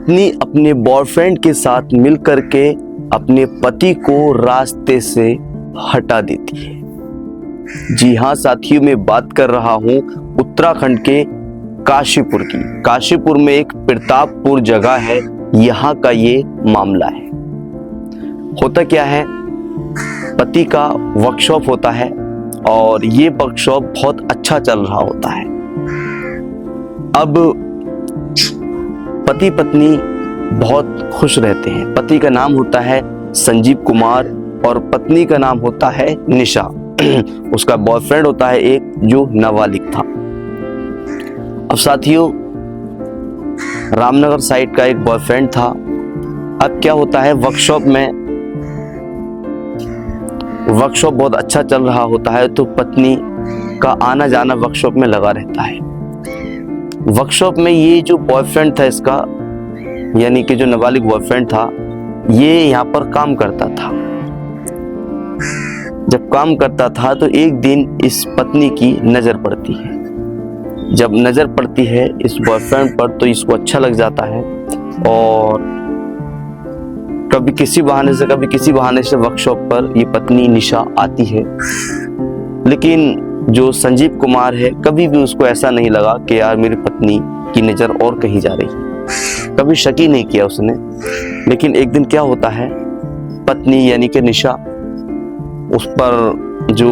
पत्नी अपने बॉयफ्रेंड के साथ मिलकर के अपने पति को रास्ते से हटा देती है। जी हाँ साथियों, मैं बात कर रहा हूँ उत्तराखंड के काशीपुर की। काशीपुर में एक प्रतापपुर जगह है, यहाँ का ये मामला है। होता क्या है, पति का वर्कशॉप होता है और ये वर्कशॉप बहुत अच्छा चल रहा होता है। अब पति पत्नी बहुत खुश रहते हैं। पति का नाम होता है संजीव कुमार और पत्नी का नाम होता है निशा। उसका बॉयफ्रेंड होता है एक जो नाबालिग था। अब साथियों, रामनगर साइड का एक बॉयफ्रेंड था। अब क्या होता है, वर्कशॉप बहुत अच्छा चल रहा होता है, तो पत्नी का आना जाना वर्कशॉप में लगा रहता है। वर्कशॉप में ये जो बॉयफ्रेंड था इसका, यानी कि जो नाबालिग बॉयफ्रेंड था, ये यहाँ पर काम करता था। जब काम करता था तो एक दिन इस पत्नी की नजर पड़ती है। जब नजर पड़ती है इस बॉयफ्रेंड पर तो इसको अच्छा लग जाता है और कभी किसी बहाने से वर्कशॉप पर ये पत्नी निशा आती है। लेकिन जो संजीव कुमार है, कभी भी उसको ऐसा नहीं लगा कि यार मेरी पत्नी की नजर और कहीं जा रही है, कभी शक ही नहीं किया उसने। लेकिन एक दिन क्या होता है, पत्नी यानी कि निशा उस पर जो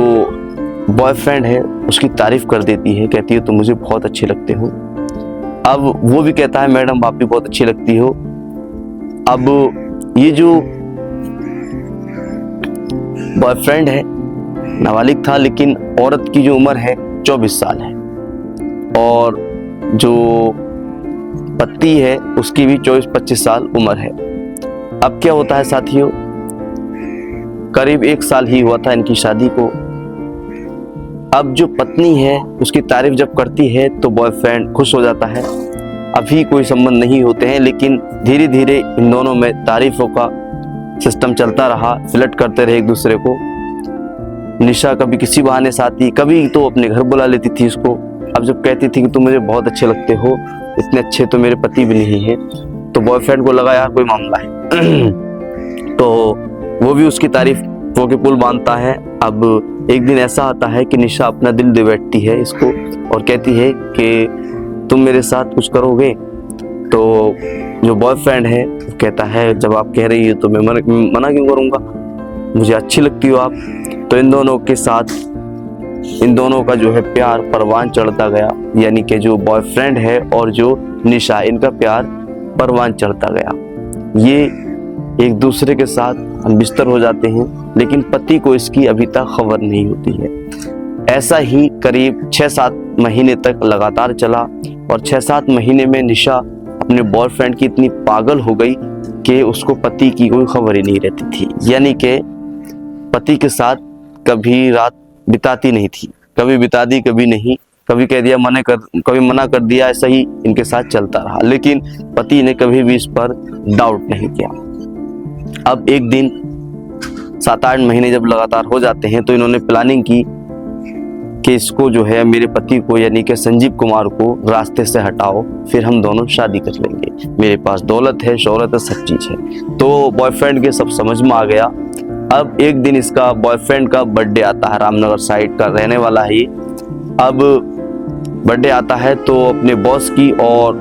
बॉयफ्रेंड है उसकी तारीफ कर देती है, कहती है तुम मुझे बहुत अच्छे लगते हो। अब वो भी कहता है मैडम आप भी बहुत अच्छी लगती हो। अब ये जो बॉयफ्रेंड है नाबालिग था, लेकिन औरत की जो उम्र है 24 साल है और जो पति है उसकी भी 24-25 साल उम्र है। अब क्या होता है साथियों, करीब 1 साल ही हुआ था इनकी शादी को। अब जो पत्नी है उसकी तारीफ जब करती है तो बॉयफ्रेंड खुश हो जाता है। अभी कोई संबंध नहीं होते हैं, लेकिन धीरे धीरे इन दोनों में तारीफों का सिस्टम चलता रहा, फ्लर्ट करते रहे एक दूसरे को। निशा कभी किसी बहाने से आती, कभी तो अपने घर बुला लेती थी इसको। अब जब कहती थी कि तुम मुझे बहुत अच्छे लगते हो, इतने अच्छे तो मेरे पति भी नहीं है, तो बॉयफ्रेंड को लगा यार कोई मामला है। तो वो भी उसकी तारीफों के पुल बांधता है। अब एक दिन ऐसा आता है कि निशा अपना दिल दे बैठती है इसको और कहती है कि तुम मेरे साथ कुछ करोगे। तो जो बॉयफ्रेंड है वो कहता है जब आप कह रही हो तो मैं मना क्यों करूँगा, मुझे अच्छी लगती हो आप। तो इन दोनों के साथ इन दोनों का जो है प्यार परवान चढ़ता गया, यानी कि जो बॉयफ्रेंड है और जो निशा, इनका प्यार परवान चढ़ता गया। ये एक दूसरे के साथ हम बिस्तर हो जाते हैं, लेकिन पति को इसकी अभी तक खबर नहीं होती है। ऐसा ही करीब 6-7 महीने तक लगातार चला और 6-7 महीने में निशा अपने बॉयफ्रेंड की इतनी पागल हो गई कि उसको पति की कोई खबर ही नहीं रहती थी। यानी कि पति के साथ कभी रात बिताती नहीं थी, कभी बिता दी कभी नहीं, कभी कह दिया कभी मना कर दिया, ऐसा ही इनके साथ चलता रहा। लेकिन पति ने कभी भी इस पर डाउट नहीं किया। अब एक दिन 7-8 महीने जब लगातार हो जाते हैं तो इन्होंने प्लानिंग की कि इसको जो है मेरे पति को यानी कि संजीव कुमार को रास्ते से हटाओ, फिर हम दोनों शादी कर लेंगे। मेरे पास दौलत है, शोहरत है, सब चीज है। तो बॉयफ्रेंड के सब समझ में आ गया। अब एक दिन इसका बॉयफ्रेंड का बर्थडे आता है, रामनगर साइड का रहने वाला है। अब बर्थडे आता है तो अपने बॉस की और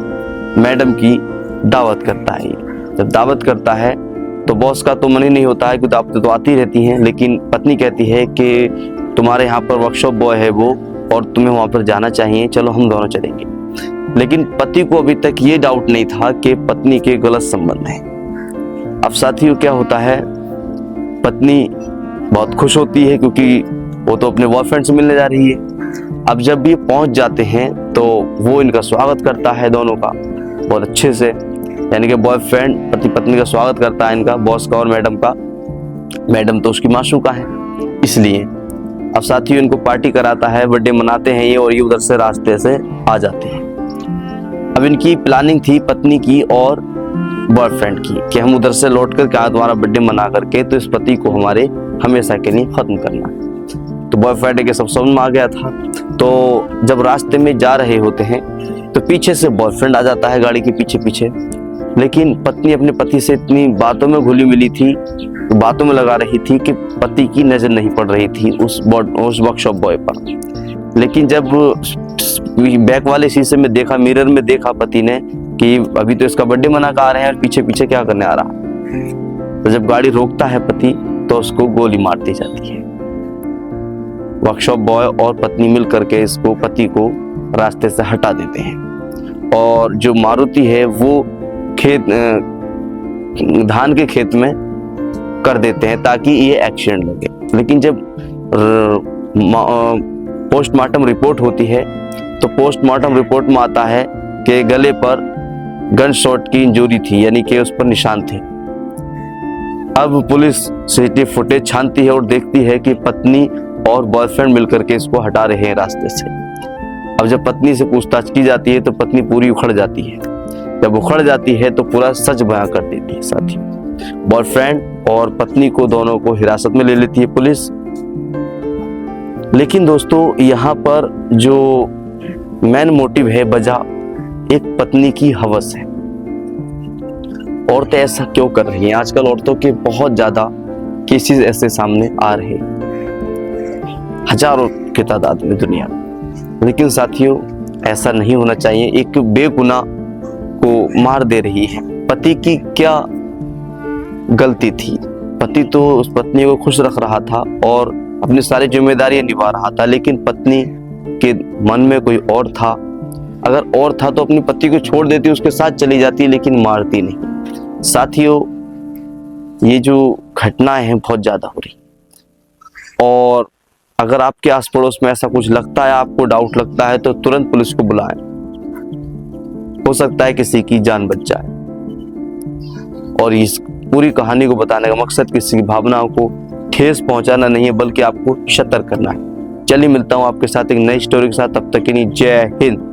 मैडम की दावत करता है। जब दावत करता है तो बॉस का तो मन ही नहीं होता है कि दावतें तो आती रहती हैं, लेकिन पत्नी कहती है कि तुम्हारे यहाँ पर वर्कशॉप बॉय है वो और तुम्हें वहाँ पर जाना चाहिए, चलो हम दोनों चलेंगे। लेकिन पति को अभी तक ये डाउट नहीं था कि पत्नी के गलत संबंध है। अब साथियों क्या होता है, पत्नी बहुत खुश होती है क्योंकि वो तो अपने बॉयफ्रेंड से मिलने जा रही है। अब जब ये पहुंच जाते हैं तो वो इनका स्वागत करता है दोनों का बहुत अच्छे से, यानी कि बॉयफ्रेंड पति पत्नी का स्वागत करता है इनका, बॉस का और मैडम का। मैडम तो उसकी माशूका है इसलिए। अब साथियों इनको पार्टी कराता है, बर्थडे मनाते हैं ये, और ये उधर से रास्ते से आ जाते हैं। अब इनकी प्लानिंग थी पत्नी की और बॉयफ्रेंड की कि हम उधर से लौट कर क्या तुम्हारा बर्थडे मना करके तो इस पति को हमारे हमेशा के लिए खत्म करना। तो बॉयफ्रेंड के सब समझ में आ गया था। तो जब रास्ते में जा रहे होते हैं तो पीछे से बॉयफ्रेंड आ जाता है गाड़ी के पीछे पीछे लेकिन पत्नी अपने पति से इतनी बातों में घुली मिली थी, बातों में लगा रही थी कि पति की नजर नहीं पड़ रही थी उस वर्कशॉप बॉय पर। लेकिन जब बैक वाले शीशे में देखा, मिरर में देखा पति ने कि अभी तो इसका बर्थडे मना कर आ रहे हैं और पीछे पीछे क्या करने आ रहा, तो जब गाड़ी रोकता है पति तो उसको गोली मार दी जाती है। वर्कशॉप बॉय और पत्नी मिल करके इसको, पति को रास्ते से हटा देते हैं और जो मारुति है वो खेत, धान के खेत में कर देते हैं ताकि ये एक्सीडेंट लगे। लेकिन जब पोस्टमार्टम रिपोर्ट होती है तो पोस्टमार्टम रिपोर्ट में आता है कि गले पर गन शॉट की इंजरी थी, यानी कि उस पर निशान थे। अब पुलिस सीसीटीवी फुटेज छानती है और देखती है कि पत्नी और बॉयफ्रेंड मिलकर के इसको हटा रहे हैं रास्ते से। अब जब पत्नी से पूछताछ की जाती है तो पत्नी पूरी उखड़ जाती है। जब उखड़ जाती है तो पूरा सच बयां कर देती है। साथ ही बॉयफ्रेंड और पत्नी को, दोनों को हिरासत में ले लेती है पुलिस। लेकिन दोस्तों यहाँ पर जो मेन मोटिव है, वजह एक पत्नी की हवस है। औरतें ऐसा क्यों कर रही हैं? आजकल औरतों के बहुत ज्यादा केसेस ऐसे सामने आ रहे हैं, हजारों की तादाद में दुनिया में। लेकिन साथियों ऐसा नहीं होना चाहिए। एक बेगुनाह को मार दे रही है। पति की क्या गलती थी? पति तो उस पत्नी को खुश रख रहा था और अपनी सारी जिम्मेदारियां निभा रहा था, लेकिन पत्नी के मन में कोई और था। अगर और था तो अपने पति को छोड़ देती, उसके साथ चली जाती, लेकिन मारती नहीं। साथियों ये जो घटनाएं हैं बहुत ज्यादा हो रही, और अगर आपके आस पड़ोस में ऐसा कुछ लगता है, आपको डाउट लगता है, तो तुरंत पुलिस को बुलाएं। हो सकता है किसी की जान बच जाए। और इस पूरी कहानी को बताने का मकसद किसी की भावनाओं को ठेस पहुंचाना नहीं है, बल्कि आपको सतर्क करना है। चलिए मिलता हूं आपके साथ एक नई स्टोरी के साथ, तब तक के लिए जय हिंद।